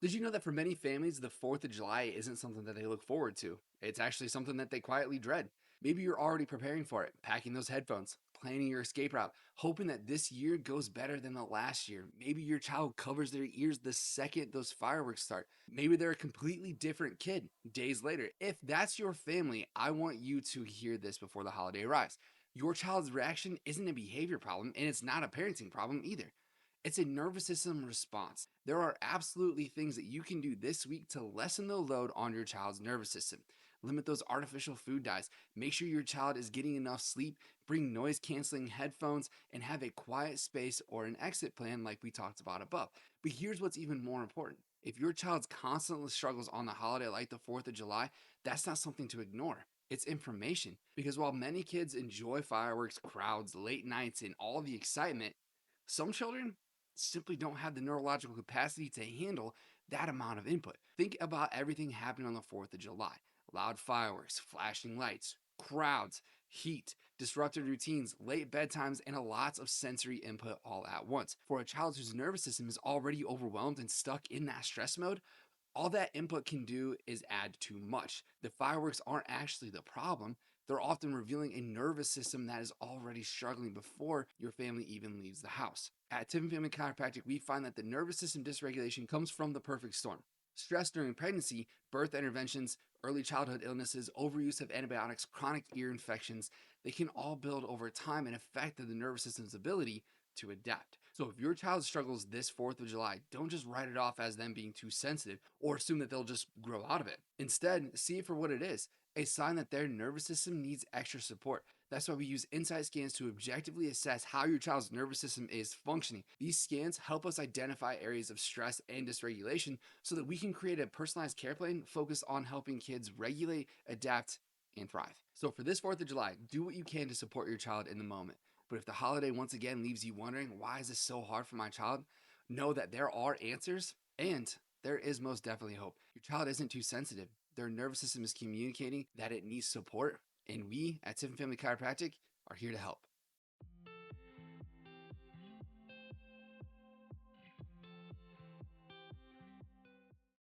Did you know that for many families, the 4th of July isn't something that they look forward to? It's actually something that they quietly dread. Maybe you're already preparing for it, packing those headphones, planning your escape route, hoping that this year goes better than the last year. Maybe your child covers their ears the second those fireworks start. Maybe they're a completely different kid days later. If that's your family, I want you to hear this before the holiday arrives. Your child's reaction isn't a behavior problem, and it's not a parenting problem either. It's a nervous system response. There are absolutely things that you can do this week to lessen the load on your child's nervous system. Limit those artificial food dyes. Make sure your child is getting enough sleep. Bring noise canceling headphones and have a quiet space or an exit plan like we talked about above. But here's what's even more important. If your child constantly struggles on the holiday like the 4th of July, that's not something to ignore. It's information. Because while many kids enjoy fireworks, crowds, late nights, and all the excitement, some children simply don't have the neurological capacity to handle that amount of input. Think about everything happening on the 4th of July: loud fireworks, flashing lights, crowds, heat, disrupted routines, late bedtimes, and a lots of sensory input all at once. For a child whose nervous system is already overwhelmed and stuck in that stress mode, all that input can do is add too much. The fireworks aren't actually the problem. They're often revealing a nervous system that is already struggling before your family even leaves the house. At Tiffin Family Chiropractic, we find that the nervous system dysregulation comes from the perfect storm. Stress during pregnancy, birth interventions, early childhood illnesses, overuse of antibiotics, chronic ear infections, they can all build over time and affect the nervous system's ability to adapt. So if your child struggles this 4th of July, don't just write it off as them being too sensitive or assume that they'll just grow out of it. Instead, see it for what it is: a sign that their nervous system needs extra support. That's why we use insight scans to objectively assess how your child's nervous system is functioning. These scans help us identify areas of stress and dysregulation so that we can create a personalized care plan focused on helping kids regulate, adapt, and thrive. So for this 4th of July, do what you can to support your child in the moment. But if the holiday once again leaves you wondering, why is this so hard for my child? Know that there are answers and there is most definitely hope. Your child isn't too sensitive. Their nervous system is communicating that it needs support. And we at Tiffin Family Chiropractic are here to help.